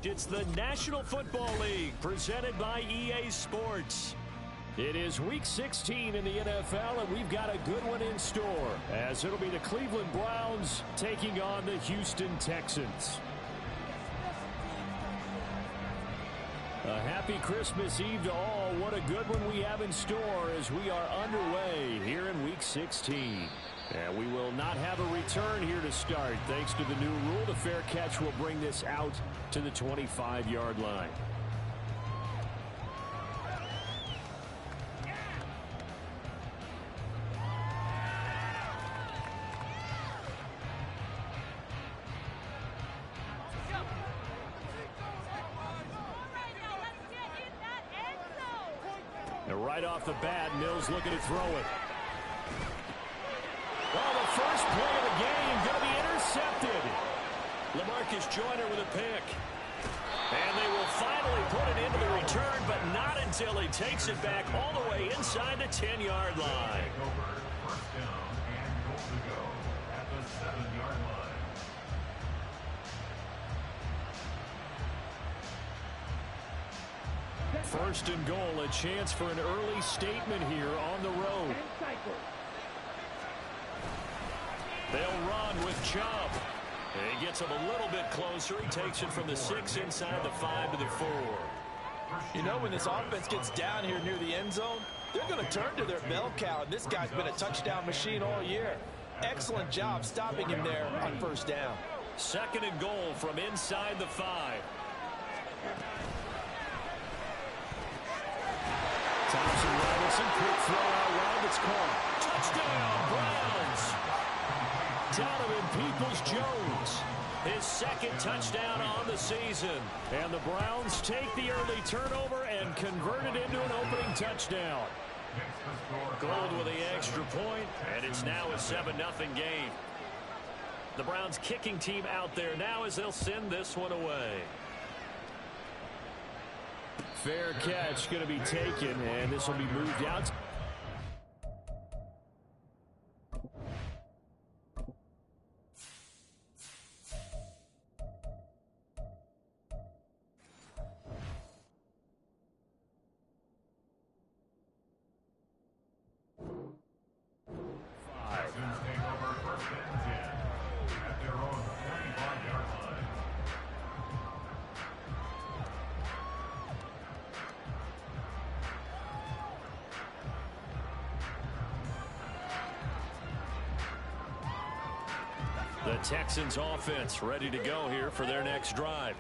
It's the National Football League presented by EA Sports. It is Week 16 in the NFL, and we've got a good one in store, as it'll be the Cleveland Browns taking on the Houston Texans. A happy Christmas Eve to all. What a good one we have in store as we are underway here in Week 16. And we will not have a return here to start. Thanks to the new rule, the fair catch will bring this out to the 25-yard line. And right off the bat, Mills looking to throw it. Well, the first play of the game going to be intercepted. LaMarcus Joyner with a pick. And they will finally put it into the return, but not until he takes it back all the way inside the 10-yard line. First and goal, a chance for an early statement here on the road. They'll run with Chubb. He gets him a little bit closer. He takes it from the 6 inside the 5 to the 4. You know, when this offense gets down here near the end zone, they're going to turn to their bell cow, and this guy's been a touchdown machine all year. Excellent job stopping him there on first down. Second and goal from inside the 5. Thompson Robinson, quick throw out wide. It's caught. Touchdown, Browns. Donovan Peoples-Jones, his second touchdown on the season. And the Browns take the early turnover and convert it into an opening touchdown. Gold with the extra point, and it's now a 7-0 game. The Browns kicking team out there now as they'll send this one away. Fair catch going to be taken, and this will be moved out. The Texans offense ready to go here for their next drive.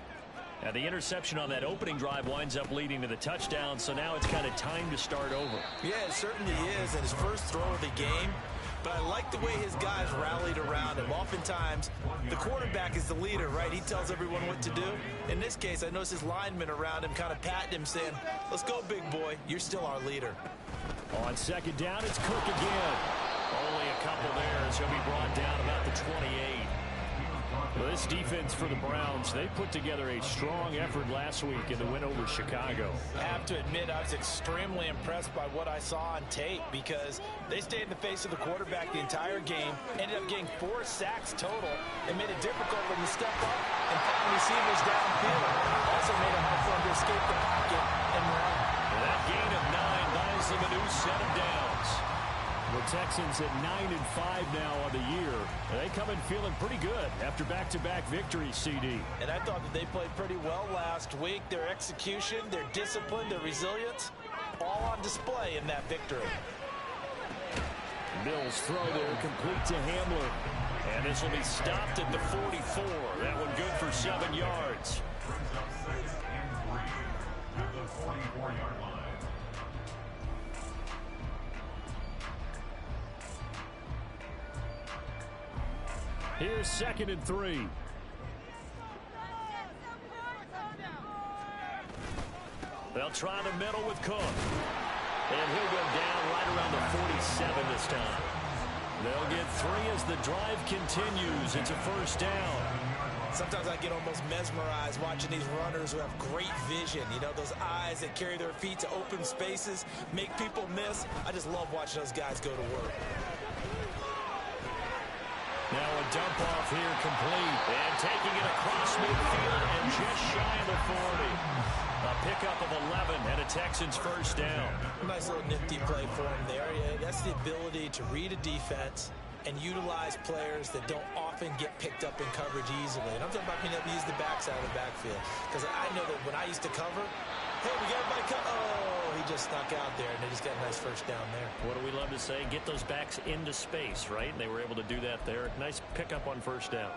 Now the interception on that opening drive winds up leading to the touchdown, so now it's kind of time to start over. Yeah, it certainly is, and his first throw of the game. But I like the way his guys rallied around him. Oftentimes, the quarterback is the leader, right? He tells everyone what to do. In this case, I noticed his linemen around him kind of patting him, saying, let's go, big boy. You're still our leader. On second down, it's Cook again. Only a couple there as he'll be brought down about the 28. Well, this defense for the Browns, they put together a strong effort last week in the win over Chicago. I have to admit, I was extremely impressed by what I saw on tape because they stayed in the face of the quarterback the entire game, ended up getting 4 sacks total, and made it difficult for them to step up and find receivers downfield. Also made it hard for them to escape the pocket and run. And that gain of 9 buys them a new set of downs. The Texans at 9-5 now on the year. They come in feeling pretty good after back-to-back victories, CD. And I thought that they played pretty well last week. Their execution, their discipline, their resilience, all on display in that victory. Mills throw there, complete to Hamler. And this will be stopped at the 44. That one good for 7 yards. Brings up 6 and 3 to the 44-yard line. Here's 2nd and 3. They'll try the middle with Cook. And he'll go down right around the 47 this time. They'll get 3 as the drive continues. It's a first down. Sometimes I get almost mesmerized watching these runners who have great vision. You know, those eyes that carry their feet to open spaces, make people miss. I just love watching those guys go to work. Now a dump off here complete. And taking it across midfield and just shy of the 40. A pickup of 11 and a Texans first down. Nice little nifty play for him there. Yeah, that's the ability to read a defense and utilize players that don't often get picked up in coverage easily. And I'm talking about being able to use the backside of the backfield. Because I know that when I used to cover, hey, we got everybody cover. Oh, he just snuck out there, and they just got a nice first down there. What do we love to say? Get those backs into space, right? And they were able to do that there. Nice pickup on first down.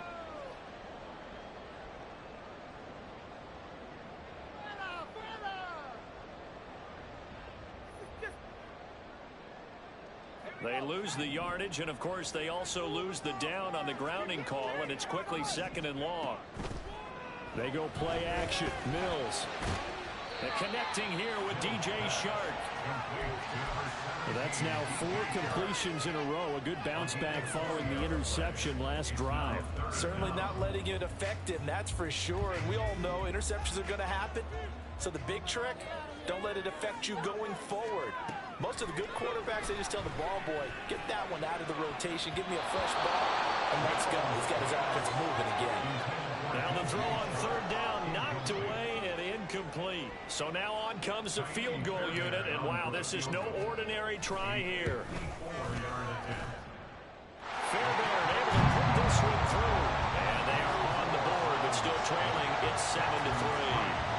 They lose the yardage, and of course they also lose the down on the grounding call, and it's quickly second and long. They go play action. Mills. And connecting here with DJ Shark. Well, that's now 4 completions in a row. A good bounce back following the interception last drive. Certainly not letting it affect him, that's for sure. And we all know interceptions are going to happen. So the big trick, don't let it affect you going forward. Most of the good quarterbacks, they just tell the ball boy, get that one out of the rotation, give me a fresh ball, and let's go. He's got his offense moving again. Now the throw on third down, knocked away and incomplete. So now on comes the field goal unit, and wow, this is no ordinary try here. Fairbairn able to put this one through, and they are on the board, but still trailing. It's 7-3.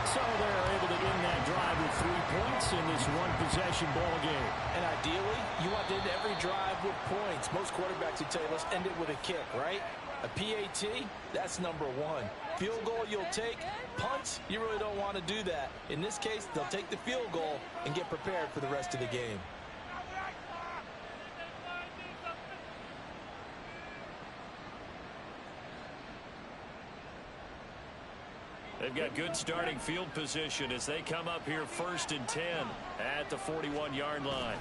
So they're able to end that drive with 3 points in this one-possession ball game. And ideally, you want to end every drive with points. Most quarterbacks would tell you, let's end it with a kick, right? A PAT, that's number 1. Field goal you'll take. Punts, you really don't want to do that. In this case, they'll take the field goal and get prepared for the rest of the game. They've got good starting field position as they come up here 1st and 10 at the 41-yard line.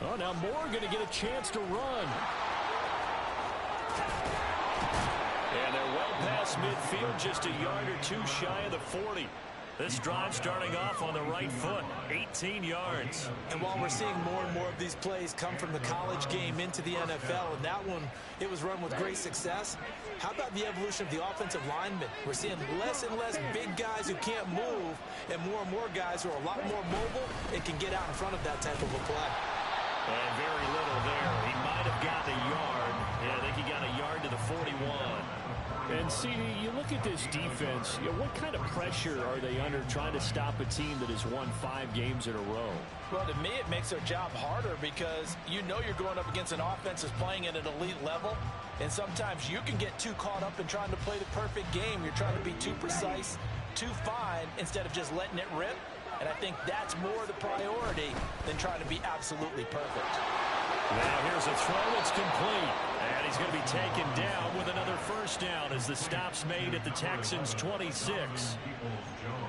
Oh, now Moore going to get a chance to run. And they're well past midfield, just a yard or 2 shy of the 40. This drive starting off on the right foot, 18 yards. And while we're seeing more and more of these plays come from the college game into the NFL, and that one, it was run with great success, how about the evolution of the offensive linemen? We're seeing less and less big guys who can't move and more guys who are a lot more mobile and can get out in front of that type of a play. And very little there. He might have gotten a yard. Yeah, I think he got a yard to the 41. And, CD, you look at this defense, what kind of pressure are they under trying to stop a team that has won 5 games in a row? Well, to me, it makes their job harder because you know you're going up against an offense that's playing at an elite level, and sometimes you can get too caught up in trying to play the perfect game. You're trying to be too precise, too fine, instead of just letting it rip. And I think that's more the priority than trying to be absolutely perfect. Now here's a throw that's complete. And he's going to be taken down with another first down as the stop's made at the Texans' 26.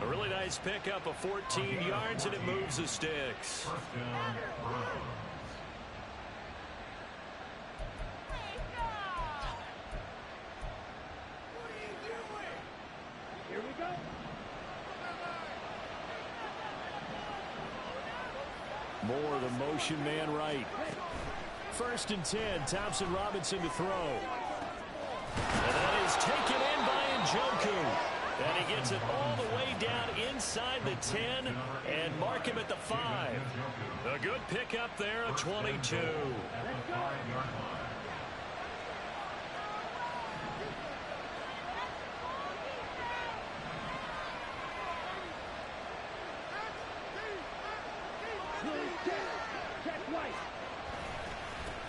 A really nice pickup of 14 yards, and it moves the sticks. Here we go. Moore, the motion man right. 1st and 10, Thompson Robinson to throw. And that is taken in by Njoku. And he gets it all the way down inside the 10 and mark him at the 5. A good pickup there of 22.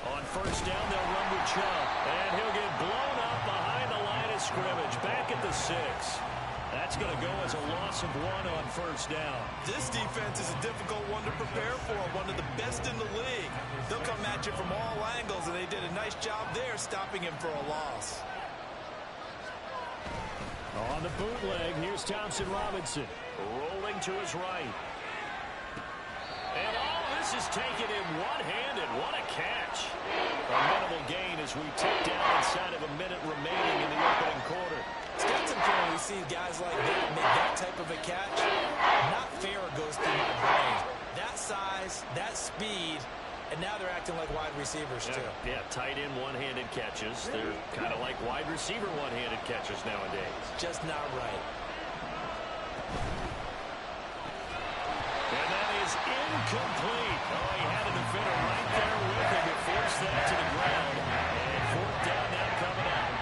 On first down, they'll run with Chubb. And he'll get blown up behind the line of scrimmage. Back at the 6. That's going to go as a loss of 1 on first down. This defense is a difficult one to prepare for. One of the best in the league. They'll come at you from all angles, and they did a nice job there stopping him for a loss. On the bootleg, here's Thompson Robinson. Rolling to his right. And all this is taken in one-handed. What a catch. A minimal gain as we tick down inside of a minute remaining in the opening quarter. It's got some fun when we see guys like that make that type of a catch. Not fair goes through my brain. That size, that speed, And now they're acting like wide receivers, too. Yeah, tight end one-handed catches. They're kind of like wide receiver one-handed catches nowadays. Just not right. And that is incomplete. Oh, he had a defender right there with him to force that to the ground. And fourth down now coming out.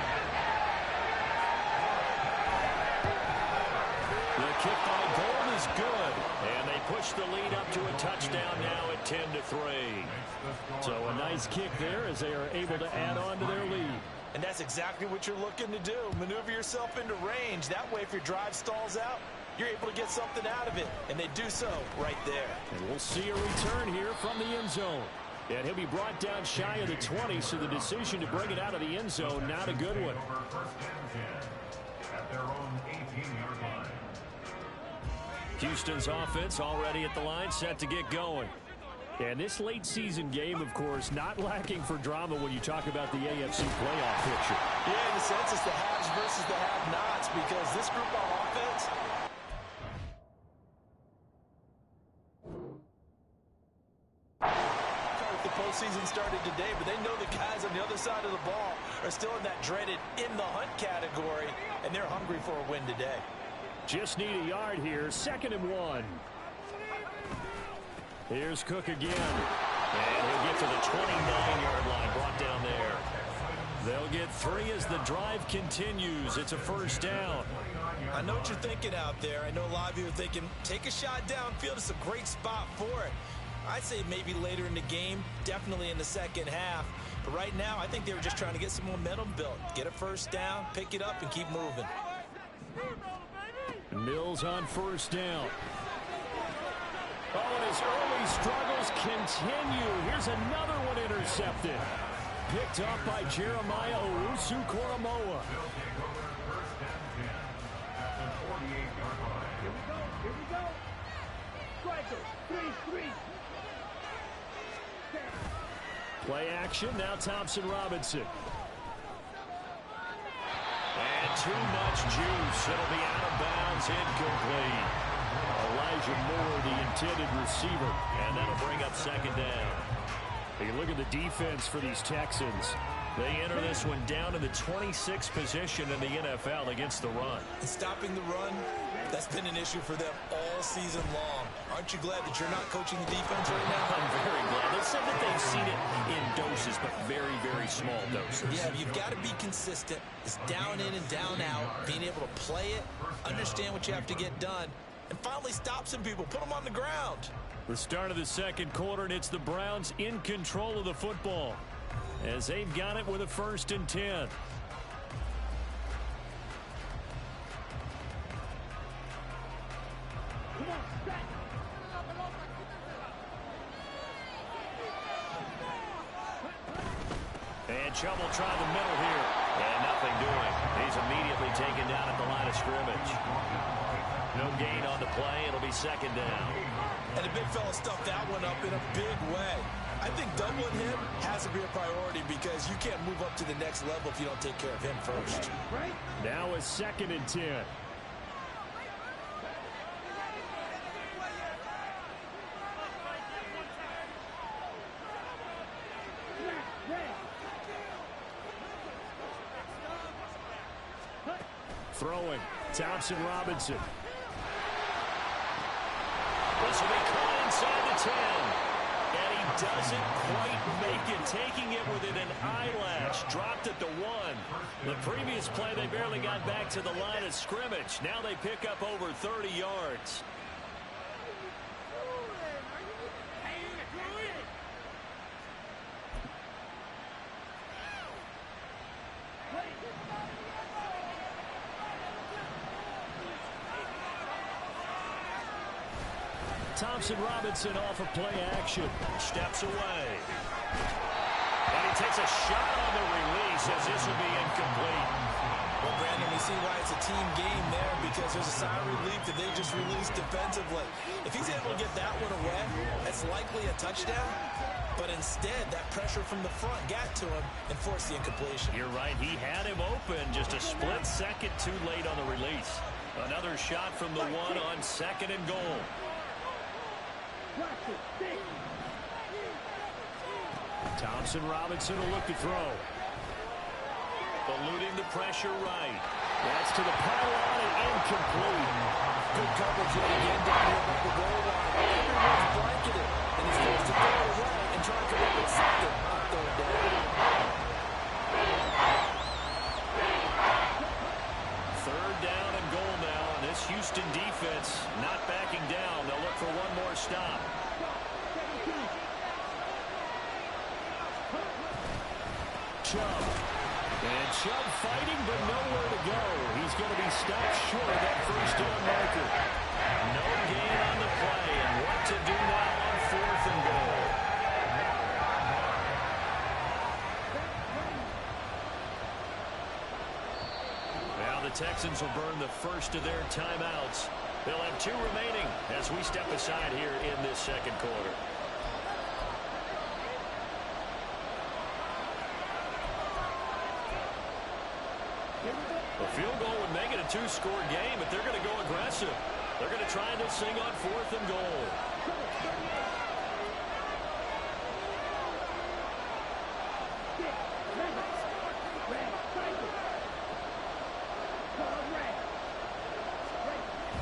The kick by Gold is good. And they push the lead up to a touchdown now at 10-3. So a nice kick there as they are able to add on to their lead. And that's exactly what you're looking to do. Maneuver yourself into range. That way, if your drive stalls out, you're able to get something out of it. And they do so right there. And we'll see a return here from the end zone. And he'll be brought down shy of the 20, so the decision to bring it out of the end zone, not a good one. At their own 18-yard line. Houston's offense already at the line, set to get going. And this late season game, of course, not lacking for drama when you talk about the AFC playoff picture. Yeah, in a sense, it's the haves versus the have-nots, because this group on offense, the postseason started today, but they know the guys on the other side of the ball are still in that dreaded in-the-hunt category, and they're hungry for a win today. Just need a yard here, 2nd and 1. Here's Cook again. And he'll get to the 29-yard line, brought down there. They'll get 3 as the drive continues. It's a first down. I know what you're thinking out there. I know a lot of you are thinking, take a shot downfield. It's a great spot for it. I'd say maybe later in the game, definitely in the second half. But right now, I think they were just trying to get some momentum built. Get a first down, pick it up, and keep moving. Mills on first down. Oh, and his early struggles continue. Here's another one intercepted. Picked up by Jeremiah Owusu-Koramoah. Here we go. Striker, 3-3. Play action, now Thompson Robinson. And too much juice. It'll be out of bounds, incomplete. Elijah Moore, the intended receiver, and that'll bring up 2nd down. You look at the defense for these Texans. They enter this one down in the 26th position in the NFL against the run. And stopping the run, that's been an issue for them all season long. Aren't you glad that you're not coaching the defense right now? I'm very glad. They said that they've seen it in doses, but very, very small doses. Yeah, you've got to be consistent. It's down in and down out, being able to play it, understand what you have to get done, and finally stop some people, put them on the ground. The start of the second quarter, and it's the Browns in control of the football as they've got it with a 1st and 10. And Chubb will try the middle here. And nothing doing. He's immediately taken down at the line of scrimmage. No gain on the play. It'll be 2nd down. And the big fella stuffed that one up in a big way. I think doubling him has to be a priority because you can't move up to the next level if you don't take care of him first. Now a 2nd and 10. Throwing, Thompson Robinson. This will be caught inside the 10. And he doesn't quite make it, taking it within an eyelash. Dropped at the 1. The previous play, they barely got back to the line of scrimmage. Now they pick up over 30 yards. Thompson Robinson off of play action. Steps away. And he takes a shot on the release as this will be incomplete. Well, Brandon, we see why it's a team game there because there's a sigh of relief that they just released defensively. If he's able to get that one away, that's likely a touchdown. But instead, that pressure from the front got to him and forced the incompletion. You're right. He had him open. Just a split second too late on the release. Another shot from the 1 on 2nd and goal. Thompson Robinson will look to throw. Eluding the pressure right. That's to the pylon and incomplete. Good coverage yet again down here by the goal line. Everyone's blanketed, and he's forced to throw it away and try to come up with something on third down. Third down and goal now, and this Houston defense not backing down. They'll look for one more stop. Chubb. And Chubb fighting, but nowhere to go. He's going to be stopped short of that first down marker. No gain on the play, and what to do now on 4th and goal. Now the Texans will burn the first of their timeouts. They'll have 2 remaining as we step aside here in this second quarter. A field goal would make it a 2-score game, but they're going to go aggressive. They're going to try this thing on 4th and goal.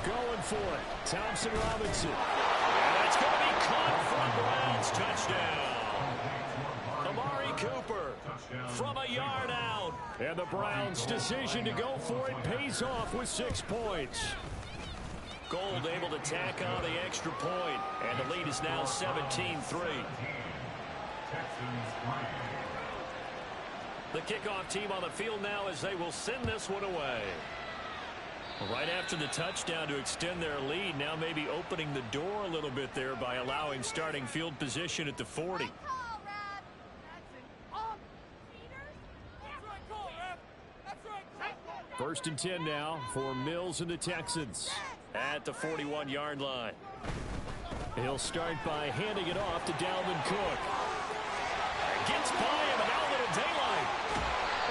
Going for it. Thompson Robinson. And it's going to be caught from Browns. Touchdown. Amari Cooper from a yard out. And the Browns' decision to go for it pays off with 6 points. Gold able to tack on the extra point, and the lead is now 17-3. The kickoff team on the field now as they will send this one away. Right after the touchdown to extend their lead, now maybe opening the door a little bit there by allowing starting field position at the 40. First and 10 now for Mills and the Texans at the 41-yard line. He'll start by handing it off to Dalvin Cook. Gets by him, and now a little daylight.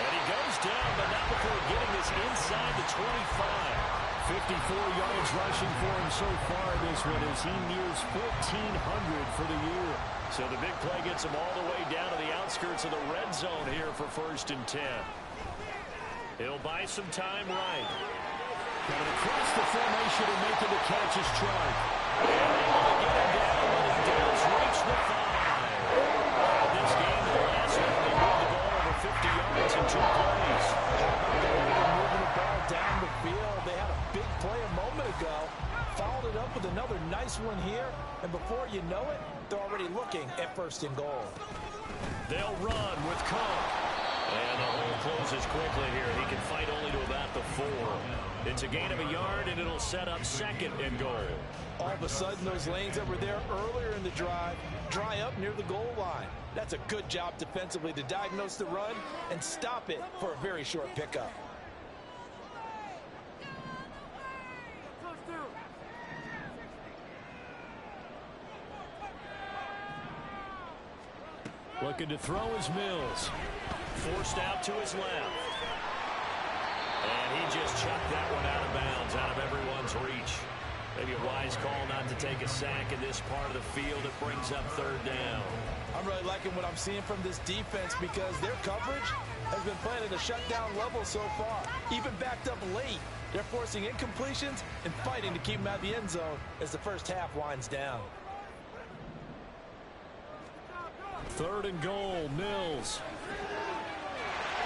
And he goes down, but not before getting this inside the 25. 54 yards rushing for him so far in this one as he nears 1,400 for the year. So the big play gets him all the way down to the outskirts of the red zone here for first and 10. He'll buy some time right. Coming across the formation and making the catch is Chark. And able to get him down, but he does reach the 5. In this game, the last one, they moved the ball over 50 yards in 2 plays. Moving the ball down the field. They had a big play a moment ago. Followed it up with another nice one here. And before you know it, they're already looking at first and goal. They'll run with Cook. And the hole closes quickly here. He can fight only to about the 4. It's a gain of a yard, and it'll set up second and goal. All of a sudden, those lanes that were there earlier in the drive dry up near the goal line. That's a good job defensively to diagnose the run and stop it for a very short pickup. Looking to throw is Mills. Forced out to his left. And he just chucked that one out of bounds, out of everyone's reach. Maybe a wise call not to take a sack in this part of the field. It brings up third down. I'm really liking what I'm seeing from this defense because their coverage has been playing at a shutdown level so far. Even backed up late, they're forcing incompletions and fighting to keep them out of the end zone as the first half winds down. Third and goal, Mills.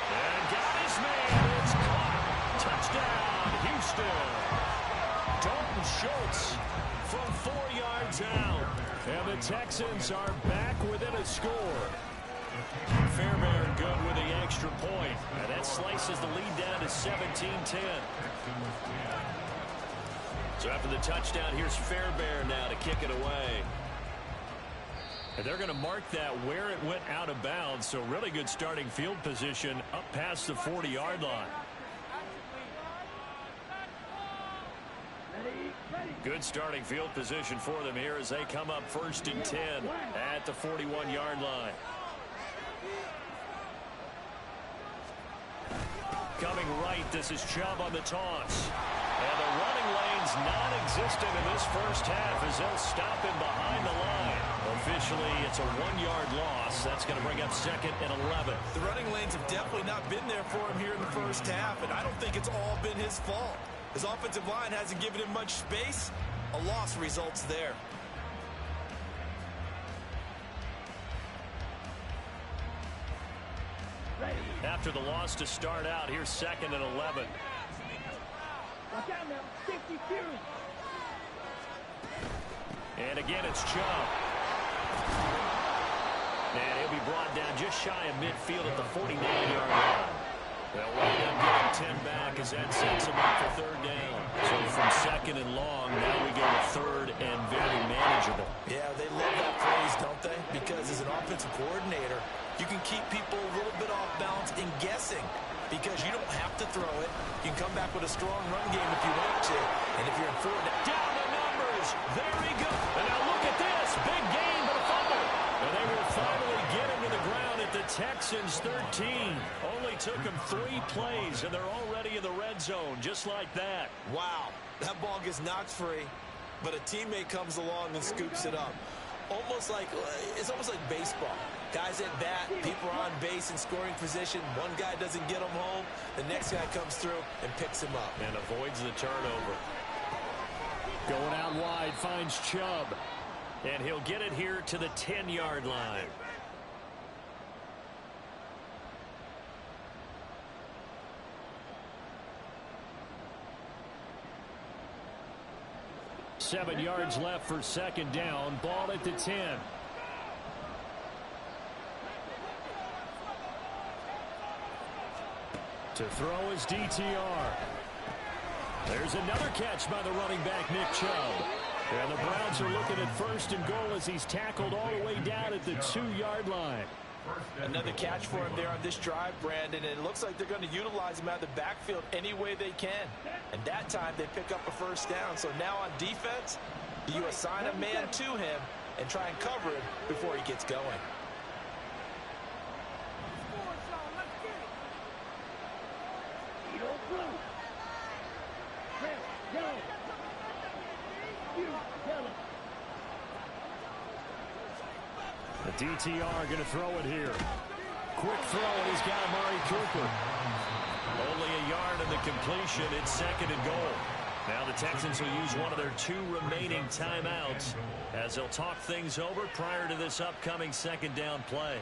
And got his man. It's caught. Touchdown, Houston. Dalton Schultz from 4 yards out. And the Texans are back within a score. Fairbairn good with the extra point. And that slices the lead down to 17-10. So after the touchdown, here's Fairbairn now to kick it away. And they're going to mark that where it went out of bounds. So really good starting field position up past the 40-yard line. Good starting field position for them here as they come up first and 10 at the 41-yard line. Coming right, this is Chubb on the toss. And the running lane's non-existent in this first half as they'll stop him behind the line. eventually it's a 1-yard loss. That's going to bring up 2nd and 11. The running lanes have definitely not been there for him here in the first half, and I don't think it's all been his fault. His offensive line hasn't given him much space. A loss results there. After the loss to start out, here's 2nd and 11. Watch out now. 52. And again, it's Chubb. And he'll be brought down just shy of midfield at the 49-yard line. They'll wind up getting 10 back as that sets him up for 3rd down. So from 2nd and long, now we go to 3rd and very manageable. Yeah, they love that phrase, don't they? Because as an offensive coordinator, you can keep people a little bit off balance and guessing because you don't have to throw it. You can come back with a strong run game if you want to. And if you're in 4 down the numbers, there he goes. And now look at this. Big gain, but a fumble. And they will finally get him to the ground at the Texans 13. Only took him 3 plays, and they're already in the red zone, just like that. Wow, that ball gets knocked free, but a teammate comes along and scoops it up. It's almost like baseball. Guys at bat, people are on base in scoring position. One guy doesn't get him home. The next guy comes through and picks him up. And avoids the turnover. Going out wide, finds Chubb. And he'll get it here to the 10-yard line. Seven yards left for 2nd down. Ball at the 10. To throw is DTR. There's another catch by the running back, Nick Chubb. And the Browns are looking at 1st and goal as he's tackled all the way down at the 2-yard line. Another catch for him there on this drive, Brandon, and it looks like they're going to utilize him out of the backfield any way they can. And that time they pick up a 1st down. So now on defense, you assign a man to him and try and cover him before he gets going. The DTR going to throw it here. Quick throw, and he's got Amari Cooper. Only a yard in the completion. It's 2nd and goal. Now the Texans will use one of their 2 remaining timeouts as they'll talk things over prior to this upcoming 2nd down play.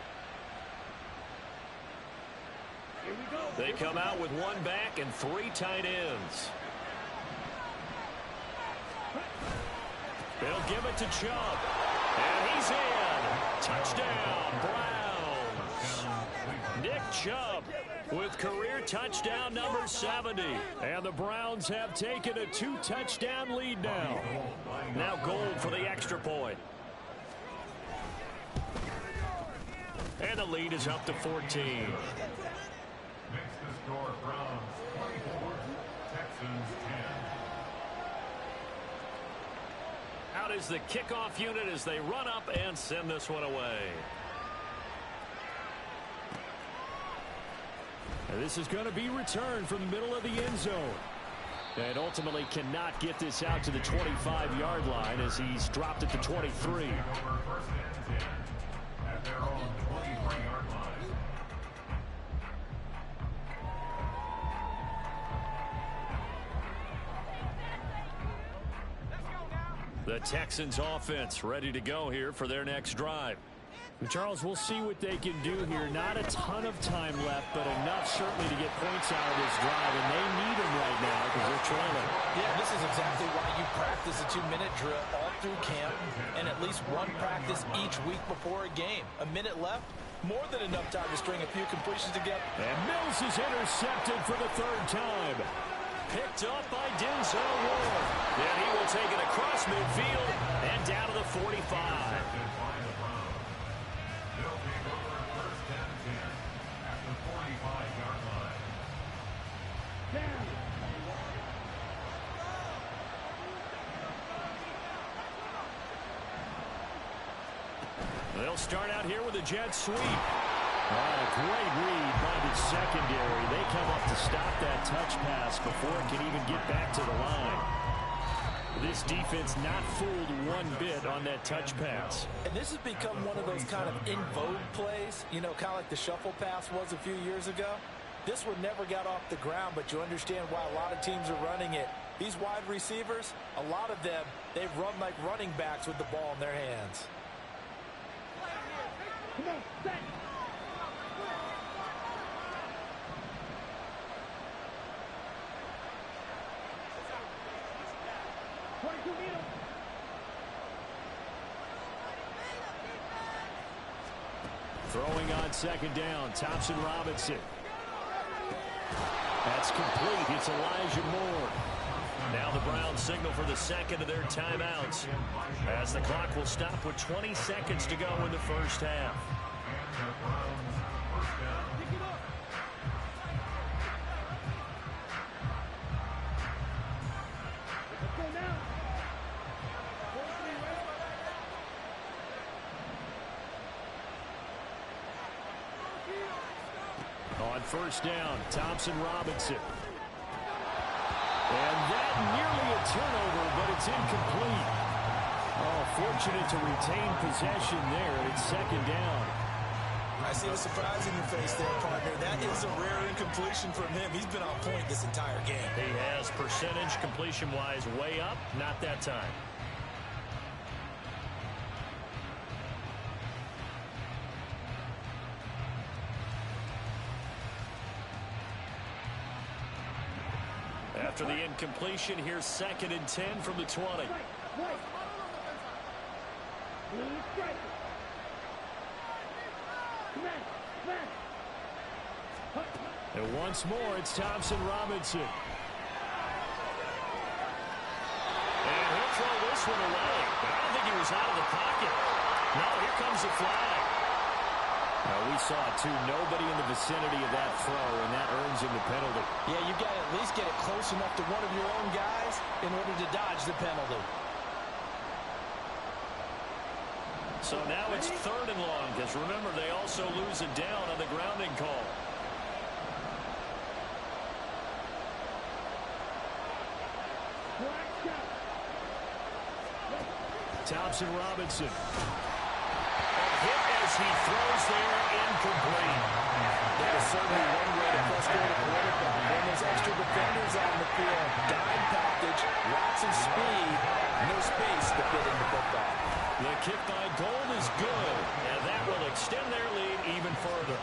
They come out with 1 back and 3 tight ends. They'll give it to Chubb. And he's in. Touchdown, Browns. Nick Chubb with career touchdown number 70. And the Browns have taken a 2-touchdown lead now. Now Gold for the extra point. And the lead is up to 14. Makes the score Browns 24, Texans 10. Out is the kickoff unit as they run up and send this one away. And this is going to be returned from the middle of the end zone. And ultimately cannot get this out to the 25-yard line as he's dropped at the 23. First and 10 at their own 23-yard line. The Texans offense ready to go here for their next drive. Charles, we'll see what they can do here. Not a ton of time left, but enough certainly to get points out of this drive, and they need them right now because they're trailing. Yeah, this is exactly why you practice a 2-minute drill all through camp and at least 1 practice each week before a game. A minute left, more than enough time to string a few completions together. And Mills is intercepted for the 3rd time. Picked up by Denzel Ward. Then he will take it across midfield and down to the 45. They'll start out here with a jet sweep. Great read by the secondary. They come up to stop that touch pass before it can even get back to the line. This defense not fooled one bit on that touch pass. And this has become one of those kind of in vogue plays, you know, kind of like the shuffle pass was a few years ago. This one never got off the ground, but you understand why a lot of teams are running it. These wide receivers, a lot of them, they've run like running backs with the ball in their hands. Come on, set. Throwing on second down, Thompson Robinson. That's complete. It's Elijah Moore. Now the Browns signal for the second of their timeouts, as the clock will stop with 20 seconds to go in the first half. On first down, Thompson Robinson. And that nearly a turnover, but it's incomplete. Oh, fortunate to retain possession there. It's second down. I see a surprise in your face there, partner. That is a rare incompletion from him. He's been on point this entire game. He has percentage completion-wise way up, not that time. After the incompletion, here's second and 10 from the 20. And once more, it's Thompson Robinson. And he'll throw this one away. But I don't think he was out of the pocket. No, here comes the flag. We saw it, too. Nobody in the vicinity of that throw, and that earns him the penalty. Yeah, you got to at least get it close enough to one of your own guys in order to dodge the penalty. So now it's third and long, because remember, they also lose it down on the grounding call. Thompson Robinson. Hit as he throws there, incomplete. That is certainly one way to frustrate a quarterback. When there's extra defenders on the field, dime package, lots of speed, no space to fit in the football. The kick by Gold is good, and that will extend their lead even further.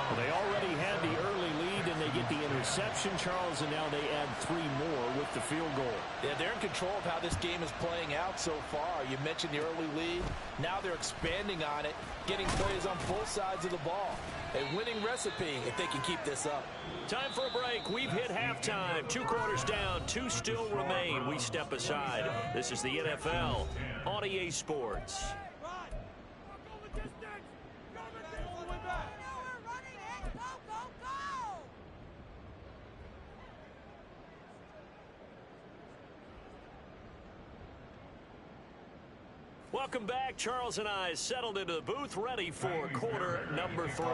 Well, they already had the early lead, and they get the interception, Charles, and now they add 3 more with the field goal. Yeah, they're in control of how this game is playing out so far. You mentioned the early lead. Now they're expanding on it, getting plays on both sides of the ball. A winning recipe if they can keep this up. Time for a break. We've hit halftime. 2 quarters down, 2 still remain. We step aside. This is the NFL on EA Sports. Welcome back. Charles and I settled into the booth, ready for quarter number 3.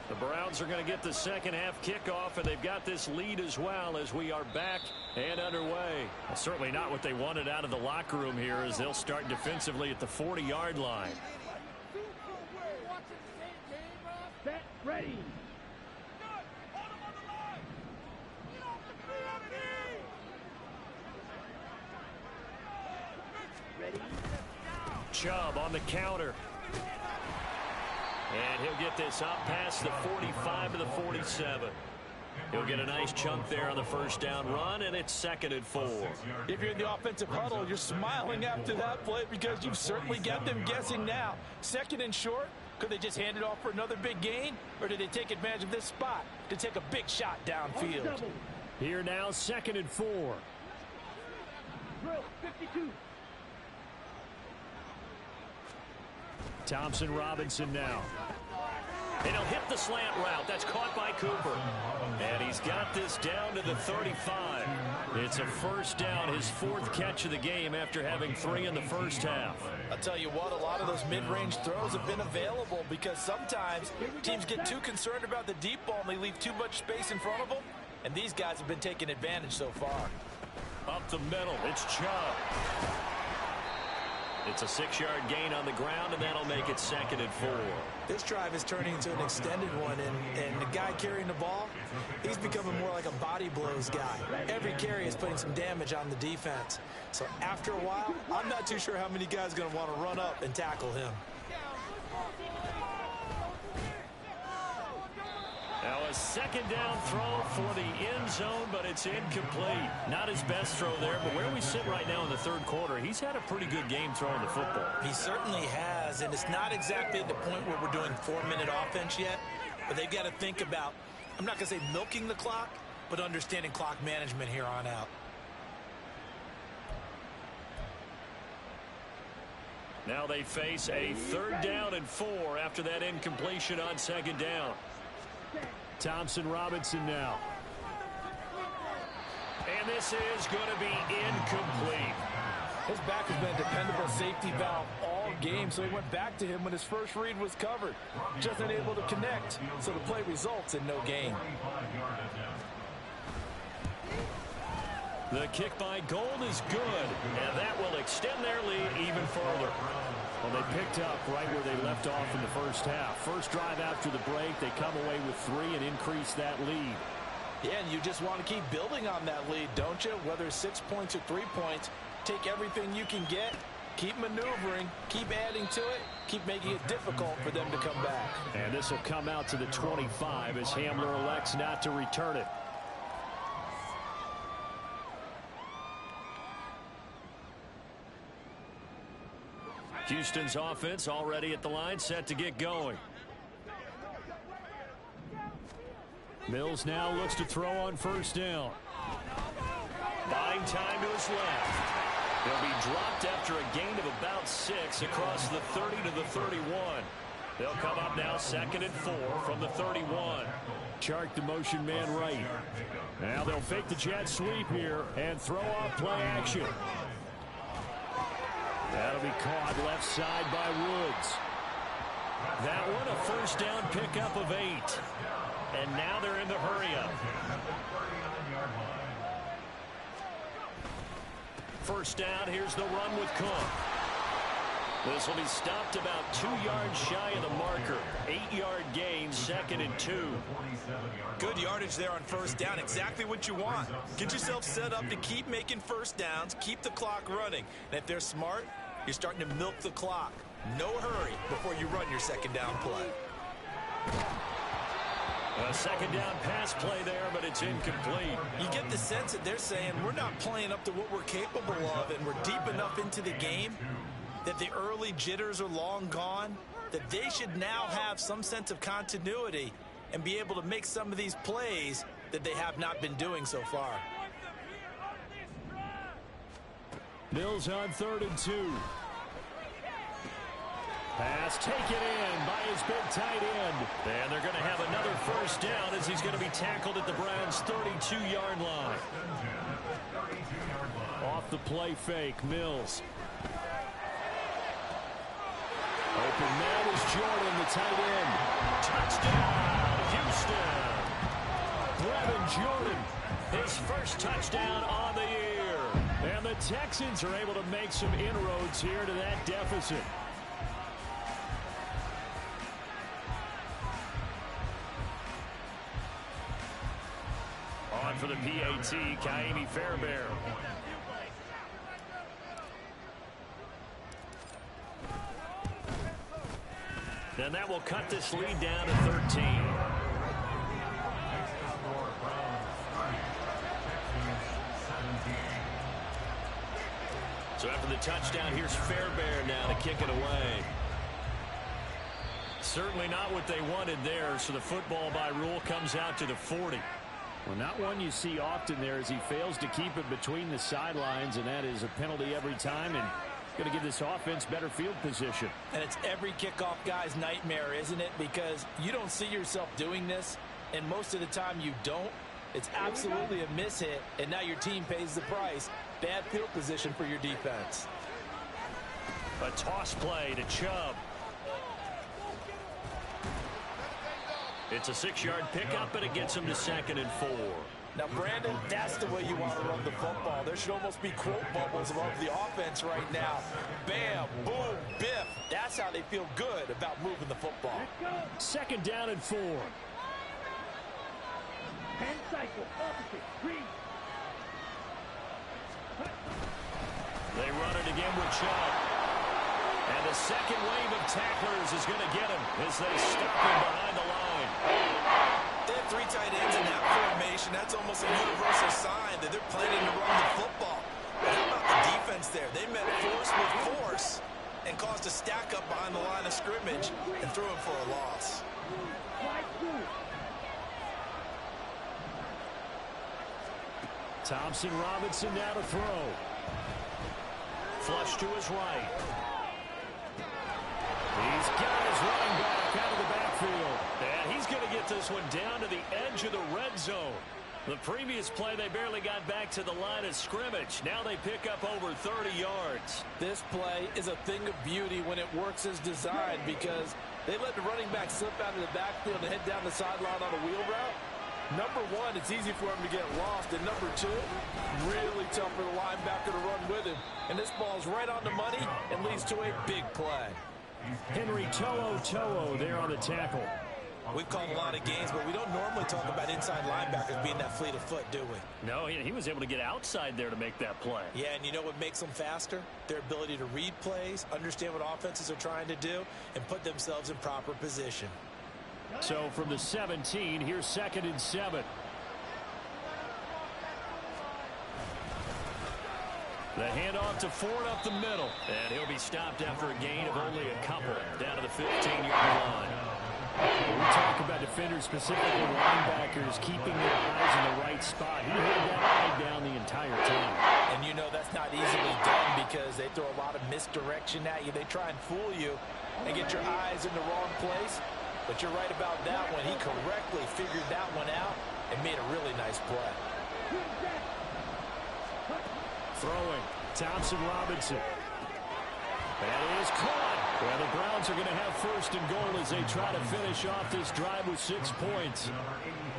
The Browns are going to get the second half kickoff, and they've got this lead as well as we are back and underway. Well, certainly not what they wanted out of the locker room here, as they'll start defensively at the 40-yard line. Set, ready. Chubb on the counter. And he'll get this up past the 45 to the 47. He'll get a nice chunk there on the first down run, and it's second and 4. If you're in the offensive huddle, you're smiling after that play because you've certainly got them guessing now. Second and short, could they just hand it off for another big gain, or did they take advantage of this spot to take a big shot downfield? Here now, second and 4. Drill, 52. Thompson Robinson now. And he'll hit the slant route. That's caught by Cooper. And he's got this down to the 35. It's a first down, his 4th catch of the game after having 3 in the first half. I'll tell you what, a lot of those mid-range throws have been available because sometimes teams get too concerned about the deep ball and they leave too much space in front of them. And these guys have been taking advantage so far. Up the middle, it's Chubb. It's a 6-yard gain on the ground, and that'll make it 2nd and 4. This drive is turning into an extended one, and the guy carrying the ball, he's becoming more like a body blows guy. Every carry is putting some damage on the defense. So after a while, I'm not too sure how many guys are going to want to run up and tackle him. Now a 2nd down throw for the end zone, but it's incomplete. Not his best throw there, but where we sit right now in the 3rd quarter, he's had a pretty good game throwing the football. He certainly has, and it's not exactly at the point where we're doing 4-minute offense yet, but they've got to think about, I'm not going to say milking the clock, but understanding clock management here on out. Now they face a 3rd down and 4 after that incompletion on 2nd down. Thompson Robinson now. And this is going to be incomplete. His back has been a dependable safety valve all game, so he went back to him when his first read was covered. Just unable to connect, so the play results in no gain. The kick by Gold is good, and that will extend their lead even further. Well, they picked up right where they left off in the first half. First drive after the break, they come away with 3 and increase that lead. Yeah, and you just want to keep building on that lead, don't you? Whether it's 6 points or 3 points, take everything you can get, keep maneuvering, keep adding to it, keep making it difficult for them to come back. And this will come out to the 25 as Hamler elects not to return it. Houston's offense already at the line, set to get going. Mills now looks to throw on 1st down. Buying time to his left. He'll be dropped after a gain of about 6 across the 30 to the 31. They'll come up now 2nd and 4 from the 31. Chark the motion man right. Now they'll fake the jet sweep here and throw off play action. That'll be caught left side by Woods. That one a 1st down pickup of 8. And now they're in the hurry-up. 1st down, here's the run with Cook. This will be stopped about 2 yards shy of the marker. 8-yard gain, 2nd and 2. Good yardage there on 1st down, exactly what you want. Get yourself set up to keep making 1st downs, keep the clock running. And if they're smart, you're starting to milk the clock. No hurry before you run your 2nd down play. A 2nd down pass play there, but it's incomplete. You get the sense that they're saying we're not playing up to what we're capable of, and we're deep enough into the game that the early jitters are long gone, that they should now have some sense of continuity and be able to make some of these plays that they have not been doing so far. Mills on 3rd and 2. Pass taken in by his big tight end. And they're going to have another 1st down as he's going to be tackled at the Browns' 32-yard line. Off the play fake, Mills. Open man is Jordan, the tight end. Touchdown, Houston. Brevin Jordan, his 1st touchdown on the year. And the Texans are able to make some inroads here to that deficit. On for the PAT, Kaimi Fairbairn. And that will cut this lead down to 13. So after the touchdown, here's Fairbairn now to kick it away. Certainly not what they wanted there, so the football by rule comes out to the 40. Well, not one you see often there as he fails to keep it between the sidelines, and that is a penalty every time, and going to give this offense better field position. And it's every kickoff guy's nightmare, isn't it? Because you don't see yourself doing this, and most of the time you don't. It's absolutely a mishit, and now your team pays the price. Bad field position for your defense. A toss play to Chubb. It's a 6-yard pickup, and it gets him to 2nd and 4. Now, Brandon, that's the way you want to run the football. There should almost be quote bubbles above the offense right now. Bam, boom, biff. That's how they feel good about moving the football. Second down and 4. Hand cycle, opposite, green. They run it again with Chubb. And the second wave of tacklers is going to get him as they stop him behind the line. They have 3 tight ends in that formation. That's almost a universal sign that they're planning to run the football. But how about the defense there? They met force with force and caused a stack up behind the line of scrimmage and threw him for a loss. Thompson Robinson now to throw. Flush to his right. He's got his running back out of the backfield. And he's going to get this one down to the edge of the red zone. The previous play, they barely got back to the line of scrimmage. Now they pick up over 30 yards. This play is a thing of beauty when it works as designed because they let the running back slip out of the backfield and head down the sideline on a wheel route. Number one, it's easy for him to get lost. And number two, really tough for the linebacker to run with him. And this ball's right on the money and leads to a big play. Henry To'o there on the tackle. We've called a lot of games, but we don't normally talk about inside linebackers being that fleet of foot, do we? No, he was able to get outside there to make that play. Yeah, and you know what makes them faster? Their ability to read plays, understand what offenses are trying to do, and put themselves in proper position. So from the 17, here's 2nd and 7. The handoff to Ford up the middle. And he'll be stopped after a gain of only a couple down to the 15-yard line. We talk about defenders, specifically linebackers, keeping their eyes in the right spot. He had that eye down the entire time. And you know that's not easily done because they throw a lot of misdirection at you. They try and fool you and get your eyes in the wrong place. But you're right about that one. He correctly figured that one out and made a really nice play. Throwing, Thompson Robinson. That is caught. Well, the Browns are going to have 1st and goal as they try to finish off this drive with 6 points.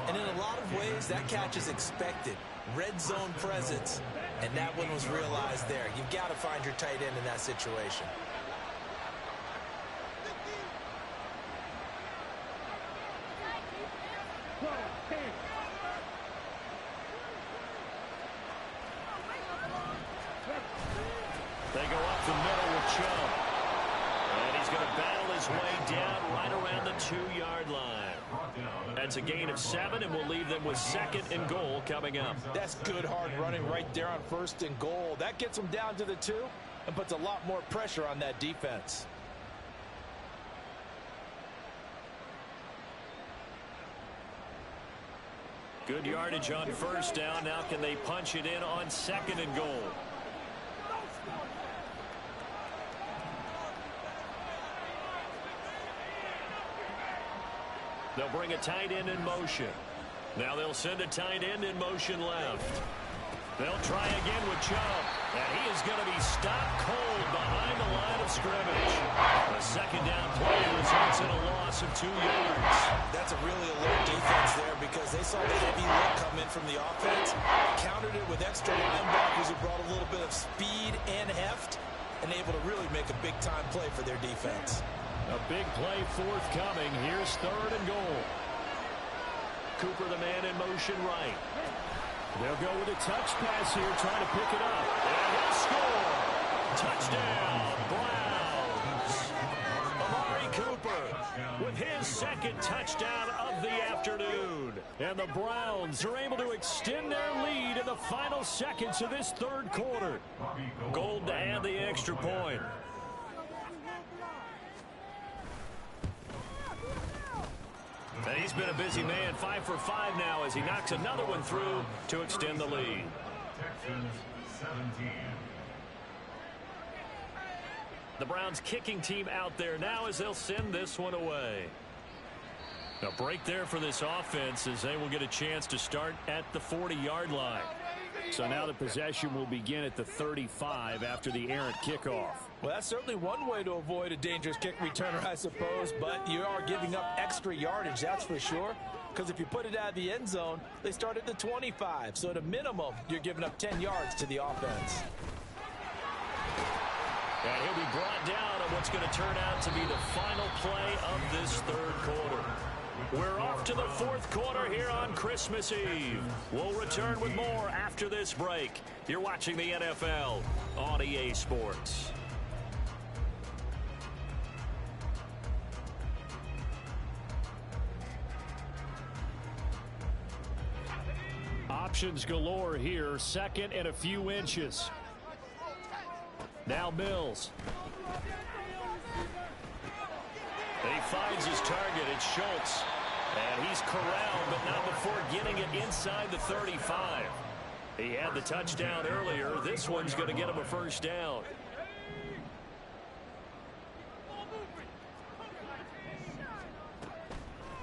And in a lot of ways, that catch is expected. Red zone presence. And that one was realized there. You've got to find your tight end in that situation. They go up the middle with Chubb. And he's going to battle his way down right around the 2-yard line. That's a gain of 7, and we'll leave them with 2nd and goal coming up. That's good hard running right there on 1st and goal. That gets them down to the 2 and puts a lot more pressure on that defense. Good yardage on 1st down. Now can they punch it in on 2nd and goal? They'll bring a tight end in motion. Now they'll send a tight end in motion left. They'll try again with Chubb. And he is going to be stopped cold behind the line of scrimmage. A 2nd down play results in a loss of 2 yards. That's a really alert defense there because they saw the heavy look come in from the offense, countered it with extra linebackers who brought a little bit of speed and heft, and able to really make a big-time play for their defense. A big play forthcoming. Here's 3rd and goal. Cooper, the man in motion right. They'll go with a touch pass here, trying to pick it up. And he'll score. Touchdown, Browns. Amari Cooper with his 2nd touchdown of the afternoon. And the Browns are able to extend their lead in the final seconds of this 3rd quarter. Gold to add the extra point. And he's been a busy man, 5 for 5 now as he knocks another one through to extend the lead. Texans 17. The Browns kicking team out there now as they'll send this one away. A break there for this offense as they will get a chance to start at the 40-yard line. So now the possession will begin at the 35 after the errant kickoff. Well, that's certainly one way to avoid a dangerous kick returner, I suppose, but you are giving up extra yardage, that's for sure. Because if you put it out of the end zone, they start at the 25. So at a minimum, you're giving up 10 yards to the offense. And he'll be brought down on what's going to turn out to be the final play of this third quarter. We're off to the fourth quarter here on Christmas Eve. We'll return with more after this break. You're watching the NFL on EA Sports. Options galore here. Second and a few inches. Now Mills. He finds his target. It's Schultz. And he's corralled, but not before getting it inside the 35. He had the touchdown earlier. This one's going to get him a first down.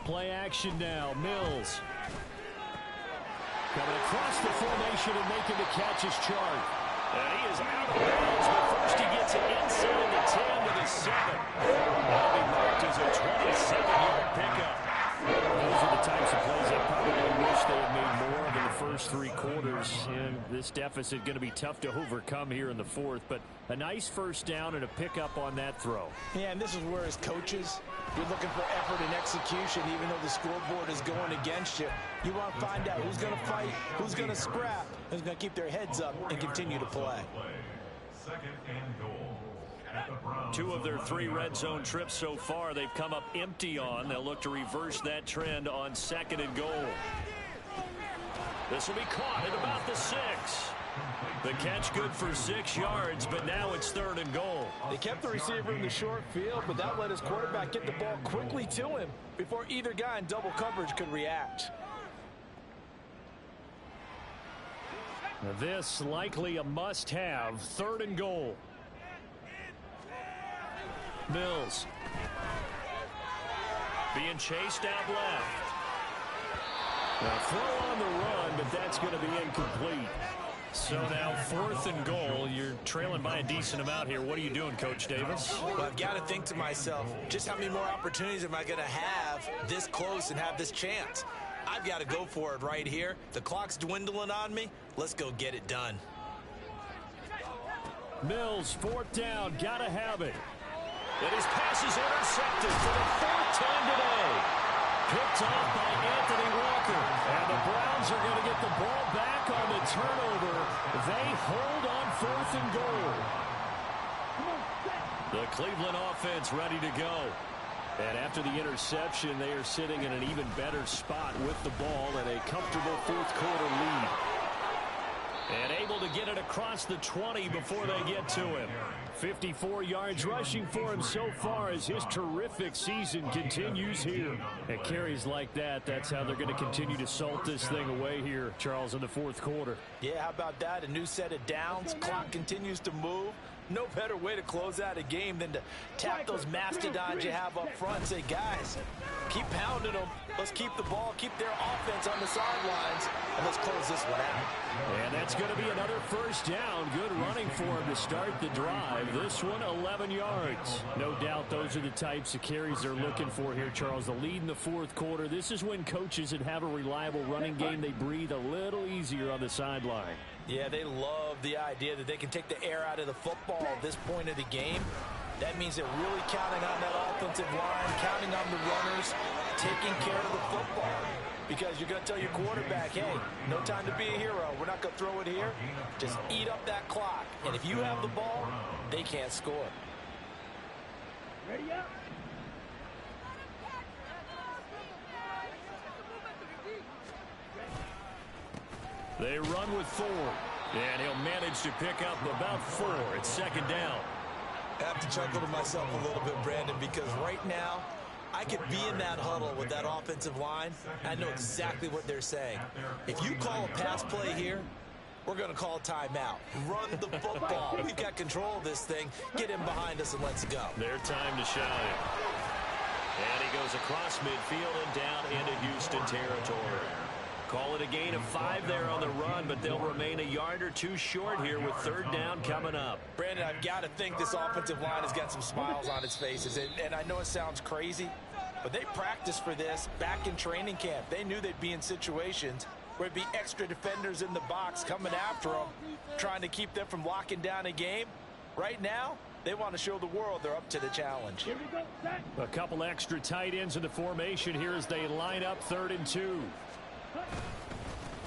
Play action now. Mills. Coming across the formation and making the catch is Chart. And he is out of bounds, but first he gets it inside the 10 to the 7. That'll be marked as a 27-yard pickup. Those are the types of plays I probably wish they had made more of in the first three quarters. And this deficit going to be tough to overcome here in the fourth. But a nice first down and a pickup on that throw. Yeah, and this is where as coaches, you're looking for effort and execution, even though the scoreboard is going against you. You want to find out who's going to fight, who's going to scrap, who's going to keep their heads up and continue to play. Second and goal. Two of their three red zone trips so far they've come up empty on. They'll look to reverse that trend on second and goal. This will be caught at about the 6. The catch good for 6 yards, but now it's third and goal. They kept the receiver in the short field, but that let his quarterback get the ball quickly to him before either guy in double coverage could react. This likely a must-have. Third and goal. Mills. Being chased out left. Now throw on the run, but that's going to be incomplete. So now fourth and goal. You're trailing by a decent amount here. What are you doing, Coach Davis? Well, I've got to think to myself, just how many more opportunities am I going to have this close and have this chance? I've got to go for it right here. The clock's dwindling on me. Let's go get it done. Mills, fourth down. Got to have it. And his pass is intercepted for the fourth time today. Picked off by Anthony Walker. And the Browns are going to get the ball back on the turnover. They hold on fourth and goal. The Cleveland offense ready to go. And after the interception, they are sitting in an even better spot with the ball and a comfortable fourth quarter lead. And able to get it across the 20 before they get to him. 54 yards rushing for him so far as his terrific season continues here. And carries like that, that's how they're going to continue to salt this thing away here, Charles, in the fourth quarter. Yeah, how about that? A new set of downs. Clock continues to move. No better way to close out a game than to tap those mastodons you have up front and say, guys, keep pounding them. Let's keep the ball, keep their offense on the sidelines, and let's close this one out. And that's going to be another first down. Good running for him to start the drive. This one, 11 yards. No doubt those are the types of carries they're looking for here, Charles. The lead in the fourth quarter. This is when coaches that have a reliable running game, they breathe a little easier on the sideline. Yeah, they love the idea that they can take the air out of the football at this point of the game. That means they're really counting on that offensive line, counting on the runners, taking care of the football. Because you're going to tell your quarterback, hey, no time to be a hero. We're not going to throw it here. Just eat up that clock. And if you have the ball, they can't score. Ready up. They run with 4. And he'll manage to pick up about 4. It's second down. I have to chuckle to myself a little bit, Brandon, because right now, I could be in that huddle with that offensive line. I know exactly what they're saying. If you call a pass play here, we're going to call a timeout. Run the football. We've got control of this thing. Get him behind us and let's go. Their time to shine. And he goes across midfield and down into Houston territory. Call it a gain of 5 there on the run, but they'll remain a yard or two short here with third down coming up. Brandon, I've got to think this offensive line has got some smiles on its faces. And I know it sounds crazy, but they practiced for this back in training camp. They knew they'd be in situations where it'd be extra defenders in the box coming after them, trying to keep them from locking down a game. Right now, they want to show the world they're up to the challenge. Here we go, set. A couple extra tight ends in the formation here as they line up 3rd and 2.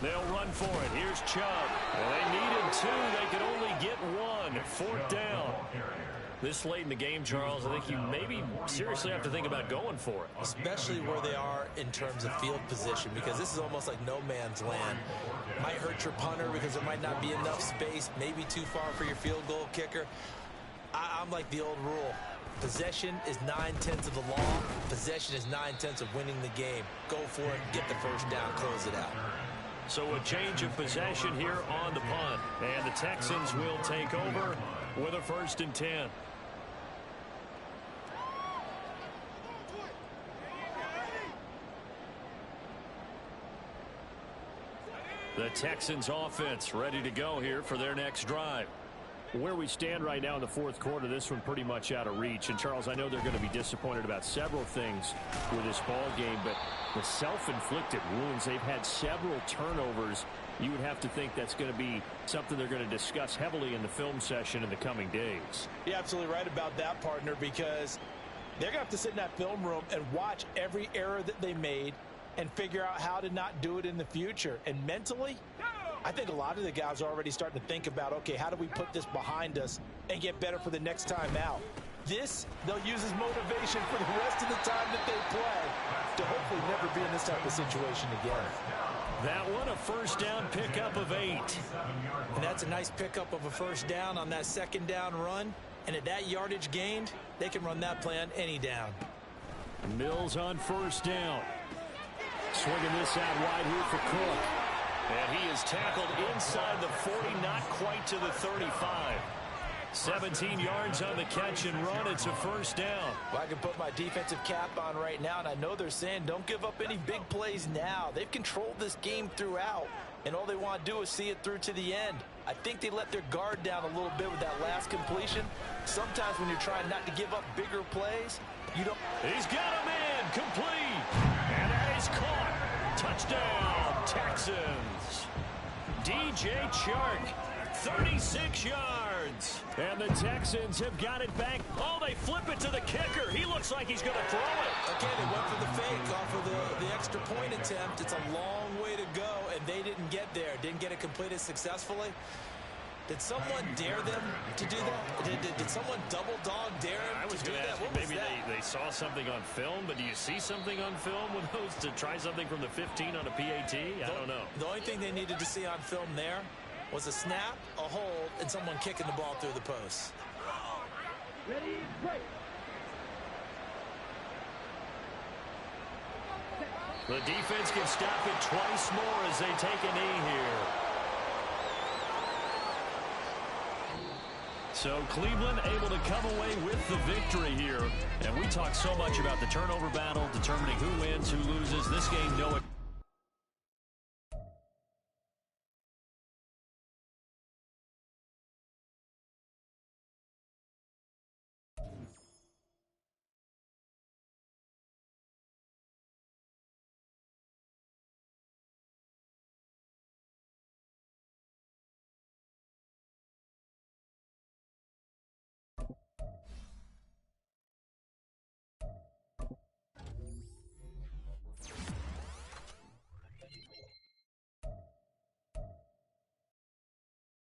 They'll run for it. Here's Chubb. Well, they needed 2. They could only get 1. 4th down. This late in the game, Charles, I think you maybe seriously have to think about going for it. Especially where they are in terms of field position, because this is almost like no man's land. Might hurt your punter because there might not be enough space, maybe too far for your field goal kicker. I'm like the old rule. Possession is 9/10 of the law. Possession is 9/10 of winning the game. Go for it, get the first down, close it out. So a change of possession here on the punt. And the Texans will take over with a 1st and 10. The Texans offense ready to go here for their next drive. Where we stand right now in the 4th quarter, this one pretty much out of reach. And, Charles, I know they're going to be disappointed about several things with this ball game, but the self-inflicted wounds, they've had several turnovers. You would have to think that's going to be something they're going to discuss heavily in the film session in the coming days. You're absolutely right about that, partner, because they're going to have to sit in that film room and watch every error that they made and figure out how to not do it in the future. And mentally, I think a lot of the guys are already starting to think about, okay, how do we put this behind us and get better for the next time out? This, they'll use as motivation for the rest of the time that they play to hopefully never be in this type of situation again. That one, a 1st down pickup of 8. And that's a nice pickup of a 1st down on that 2nd down run. And at that yardage gained, they can run that play on any down. Mills on 1st down. Swinging this out wide here for Cook. And he is tackled inside the 40, not quite to the 35. 17 yards on the catch and run. It's a 1st down. Well, I can put my defensive cap on right now, and I know they're saying don't give up any big plays now. They've controlled this game throughout, and all they want to do is see it through to the end. I think they let their guard down a little bit with that last completion. Sometimes when you're trying not to give up bigger plays, you don't. He's got him in, complete. And that is caught. Touchdown, Texans. DJ Chark, 36 yards. And the Texans have got it back. Oh, they flip it to the kicker. He looks like he's going to throw it. Okay, they went for the fake off of the extra point attempt. It's a long way to go, and they didn't get there. Didn't get it completed successfully. Did someone dare them to do that? Did someone double dog dare them I was going to ask you, maybe they saw something on film, but do you see something on film with those to try something from the 15 on a PAT? I don't know. The only thing they needed to see on film there was a snap, a hold, and someone kicking the ball through the post. Ready, break. The defense can stop it twice more as they take a knee here. So Cleveland able to come away with the victory here. And we talk so much about the turnover battle, determining who wins, who loses. This game, no